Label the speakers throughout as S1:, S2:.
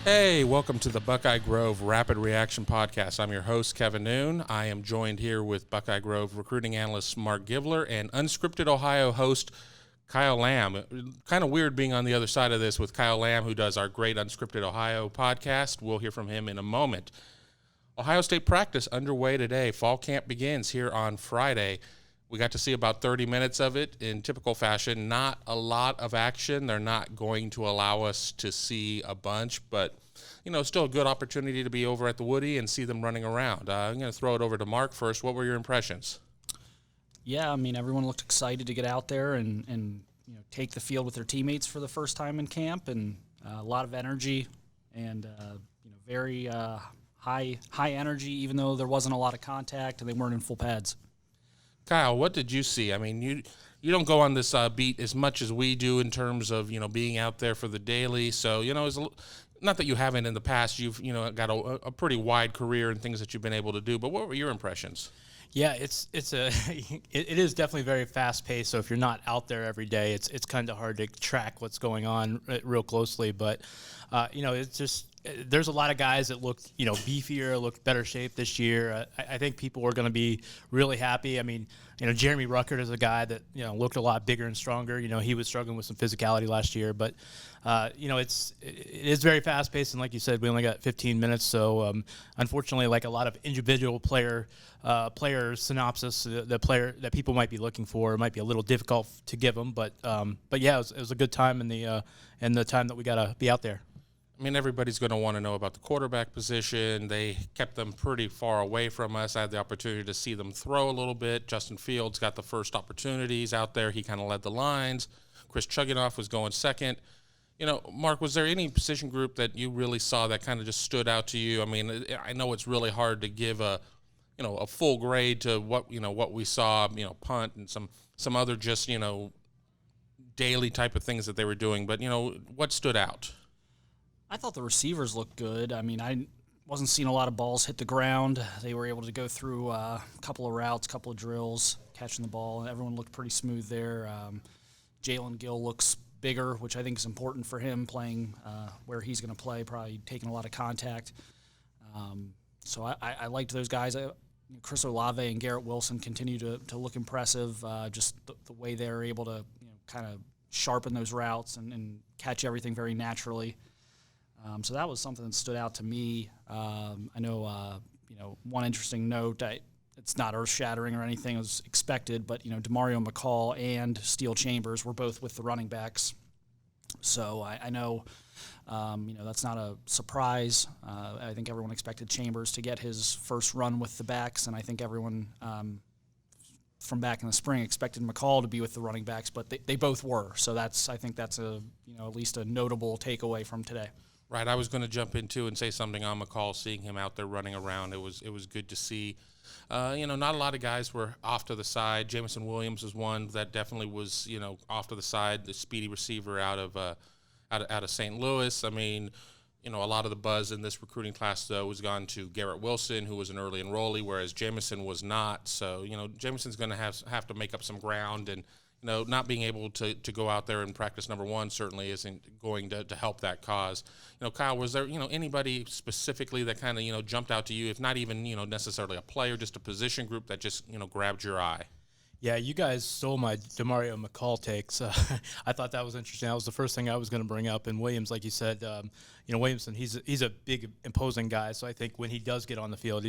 S1: Hey, welcome to the Buckeye Grove Rapid Reaction Podcast. I'm your host, Kevin Noon. I am joined here with Buckeye Grove recruiting analyst Mark Givler and Unscripted Ohio host Kyle Lamb. Kind of weird being on the other side of this with Kyle Lamb, who does our great Unscripted Ohio podcast. We'll hear from him in a moment. Ohio State practice underway today. Fall camp begins here on Friday. We got to see about 30 minutes of it in typical fashion. Not a lot of action. They're not going to allow us to see a bunch, but, still a good opportunity to be over at the Woody and see them running around. I'm going to throw it over to Mark first. What were your impressions?
S2: Yeah, everyone looked excited to get out there and take the field with their teammates for the first time in camp, and a lot of energy and very high energy, even though there wasn't a lot of contact and they weren't in full pads.
S1: Kyle, what did you see? You don't go on this beat as much as we do in terms of being out there for the daily. So it's not that you haven't in the past. You've got a pretty wide career and things that you've been able to do. But what were your impressions?
S3: Yeah, it is definitely very fast paced. So if you're not out there every day, it's kind of hard to track what's going on real closely. But it's just there's a lot of guys that looked beefier, looked better shape this year. I think people are going to be really happy. Jeremy Ruckert is a guy that looked a lot bigger and stronger. He was struggling with some physicality last year, but it is very fast paced, and like you said, we only got 15 minutes. So unfortunately, like a lot of individual player synopsis, the player that people might be looking for might be a little difficult to give them. But yeah, it was a good time in the time that we got to be out there.
S1: Everybody's going to want to know about the quarterback position. They kept them pretty far away from us. I had the opportunity to see them throw a little bit. Justin Fields got the first opportunities out there. He kind of led the lines. Chris Chuginoff was going second. Mark, was there any position group that you really saw that kind of just stood out to you? I know it's really hard to give a full grade to what we saw, punt and some other just, daily type of things that they were doing. But, what stood out?
S2: I thought the receivers looked good. I wasn't seeing a lot of balls hit the ground. They were able to go through a couple of routes, a couple of drills, catching the ball, and everyone looked pretty smooth there. Jalen Gill looks bigger, which I think is important for him playing where he's going to play, probably taking a lot of contact. So I liked those guys. Chris Olave and Garrett Wilson continue to look impressive, just the way they're able to kind of sharpen those routes and catch everything very naturally. So that was something that stood out to me. I know, one interesting note, it's not earth-shattering or anything, it was expected, but, DeMario McCall and Steele Chambers were both with the running backs. So I know, that's not a surprise. I think everyone expected Chambers to get his first run with the backs, and I think everyone from back in the spring expected McCall to be with the running backs, but they both were. So I think that's at least a notable takeaway from today.
S1: Right, I was going to jump into and say something on McCall, seeing him out there running around. It was good to see. Not a lot of guys were off to the side. Jameson Williams was one that definitely was, off to the side, the speedy receiver out of St. Louis. A lot of the buzz in this recruiting class, though, was gone to Garrett Wilson, who was an early enrollee, whereas Jameson was not. So, Jameson's going to have to make up some ground, and not being able to go out there and practice number one certainly isn't going to help that cause. Kyle, was there, anybody specifically that kind of, jumped out to you, if not even, necessarily a player, just a position group that just, grabbed your eye?
S3: Yeah, you guys stole my DeMario McCall takes. I thought that was interesting. That was the first thing I was going to bring up. And Williams, like you said, Williamson, he's a big, imposing guy. So I think when he does get on the field,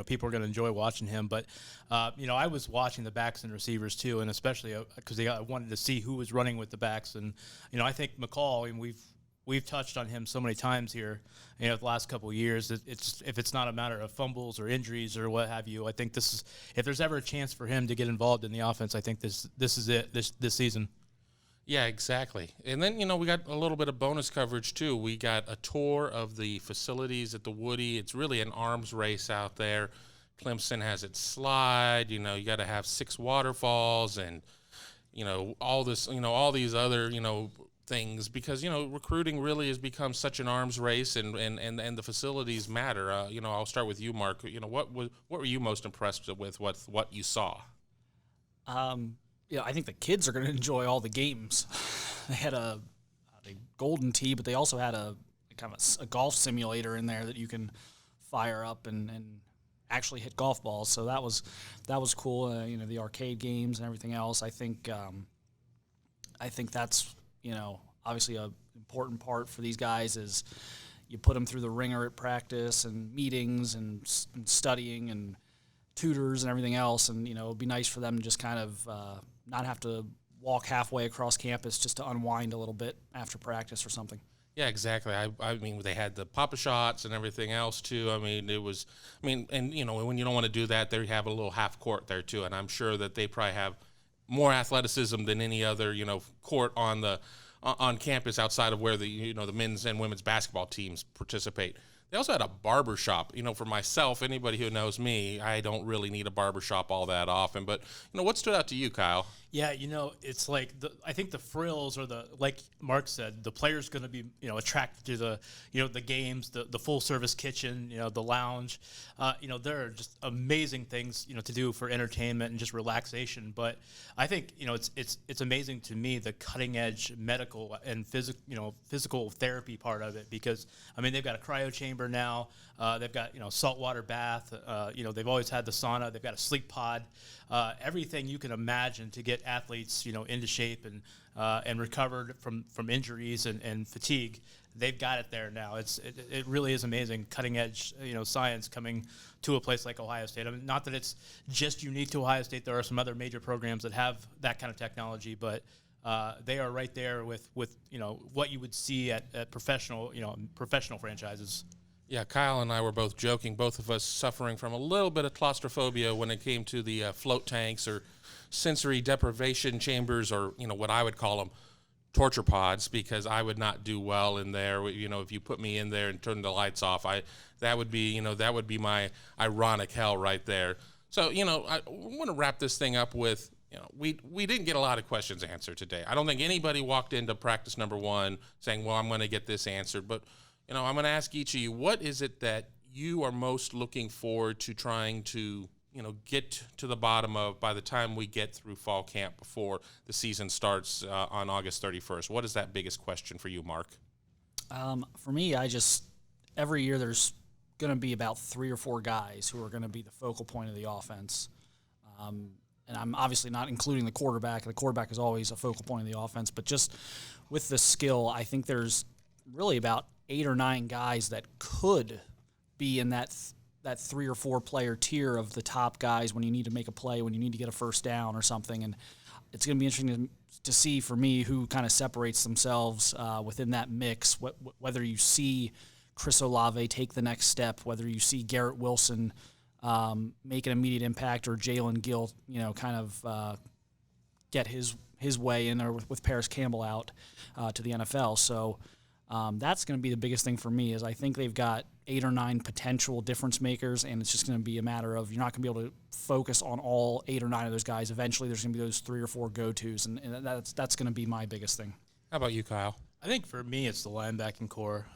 S3: people are going to enjoy watching him. But, I was watching the backs and receivers too, and especially because I wanted to see who was running with the backs. And, I think McCall, and we've touched on him so many times here, the last couple of years. If it's not a matter of fumbles or injuries or what have you, I think if there's ever a chance for him to get involved in the offense, I think this is it this season.
S1: Yeah, exactly. And then, we got a little bit of bonus coverage, too. We got a tour of the facilities at the Woody. It's really an arms race out there. Clemson has its slide. You got to have 6 waterfalls and, all this, all these other, things, because recruiting really has become such an arms race, and the facilities matter. I'll start with you, Mark. What were you most impressed with what you saw?
S2: I think the kids are going to enjoy all the games. They had a golden tee, but they also had a kind of a golf simulator in there that you can fire up and actually hit golf balls. So that was cool. The arcade games and everything else. I think that's obviously a important part for these guys is you put them through the ringer at practice and meetings and studying and tutors and everything else. And it'd be nice for them to just kind of not have to walk halfway across campus just to unwind a little bit after practice or something.
S1: Yeah, exactly. I mean, they had the Papa Shots and everything else too. I mean, and when you don't want to do that, they have a little half court there too. And I'm sure that they probably have more athleticism than any other, court on campus outside of where the men's and women's basketball teams participate. They also had a barber shop. For myself, anybody who knows me, I don't really need a barber shop all that often. But what stood out to you, Kyle?
S3: Yeah, it's like I think the frills or like Mark said, the player's going to be attracted to the games, the full service kitchen, the lounge. There are just amazing things to do for entertainment and just relaxation. But I think it's amazing to me the cutting edge medical and physical therapy part of it, because they've got a cryo chamber now. They've got saltwater bath. They've always had the sauna. They've got a sleep pod. Everything you can imagine to get athletes into shape and recovered from injuries and fatigue. They've got it there now. It really is amazing, cutting edge science coming to a place like Ohio State. Not that it's just unique to Ohio State. There are some other major programs that have that kind of technology, but they are right there with what you would see at professional franchises.
S1: Yeah, Kyle and I were both joking, both of us suffering from a little bit of claustrophobia when it came to the float tanks or sensory deprivation chambers, or what I would call them torture pods, because I would not do well in there. If you put me in there and turn the lights off, that would be my ironic hell right there. So I want to wrap this thing up with we didn't get a lot of questions answered today. I don't think anybody walked into practice number 1 saying, well, I'm going to get this answered, but I'm going to ask each of you, what is it that you are most looking forward to trying to, get to the bottom of by the time we get through fall camp before the season starts on August 31st? What is that biggest question for you, Mark?
S2: For me, every year there's going to be about 3 or 4 guys who are going to be the focal point of the offense. And I'm obviously not including the quarterback. The quarterback is always a focal point of the offense, but just with the skill, I think there's really about 8 or 9 guys that could be in that 3 or 4 player tier of the top guys when you need to make a play, when you need to get a first down or something. And it's going to be interesting to see for me who kind of separates themselves within that mix, whether you see Chris Olave take the next step, whether you see Garrett Wilson make an immediate impact, or Jalen Gill, kind of get his way in, or with Paris Campbell out to the NFL. So that's going to be the biggest thing for me, is I think they've got 8 or 9 potential difference makers, and it's just going to be a matter of you're not going to be able to focus on all 8 or 9 of those guys. Eventually, there's going to be those 3 or 4 go-tos, and that's going to be my biggest thing.
S1: How about you, Kyle?
S3: I think for me, it's the linebacking core.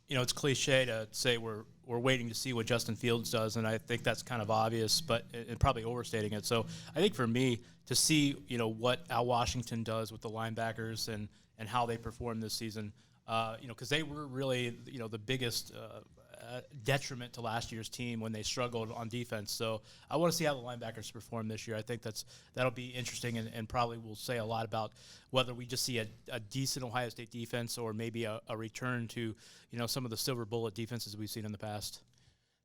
S3: It's cliche to say we're waiting to see what Justin Fields does, and I think that's kind of obvious, but and probably overstating it. So I think for me, to see what Al Washington does with the linebackers and how they perform this season, because they were really the biggest detriment to last year's team when they struggled on defense. So I want to see how the linebackers perform this year. I think that'll be interesting, and probably will say a lot about whether we just see a decent Ohio State defense, or maybe a return to some of the silver bullet defenses we've seen in the past.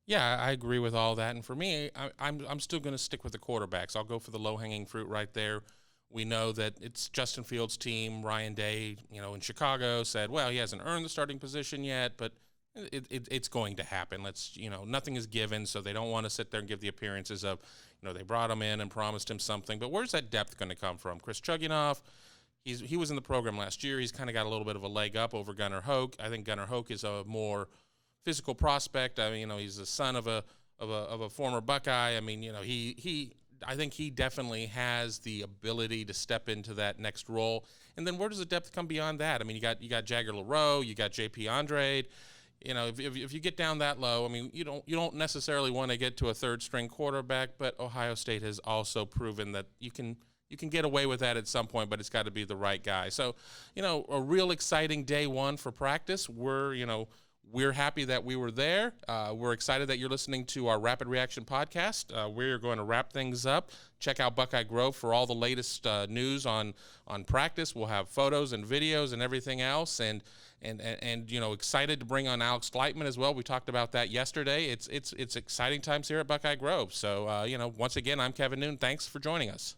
S1: Yeah, I agree with all that. And for me, I'm still going to stick with the quarterbacks. I'll go for the low-hanging fruit right there. We know that it's Justin Fields' team. Ryan Day, in Chicago said, well, he hasn't earned the starting position yet, but it's going to happen. Nothing is given, so they don't want to sit there and give the appearances of, they brought him in and promised him something. But where's that depth going to come from? Chris Chugunov, he was in the program last year. He's kind of got a little bit of a leg up over Gunnar Hoke. I think Gunnar Hoke is a more physical prospect. He's the son of a former Buckeye. I think he definitely has the ability to step into that next role. And then where does the depth come beyond that? You got Jagger LaRoe, you got J.P. Andrade. If you get down that low, you don't necessarily want to get to a third string quarterback, but Ohio State has also proven that you can you can get away with that at some point, but it's got to be the right guy. So, a real exciting day one for practice. We're happy that we were there. We're excited that you're listening to our Rapid Reaction podcast. We're going to wrap things up. Check out Buckeye Grove for all the latest news on practice. We'll have photos and videos and everything else. And excited to bring on Alex Gleitman as well. We talked about that yesterday. It's exciting times here at Buckeye Grove. So, once again, I'm Kevin Noon. Thanks for joining us.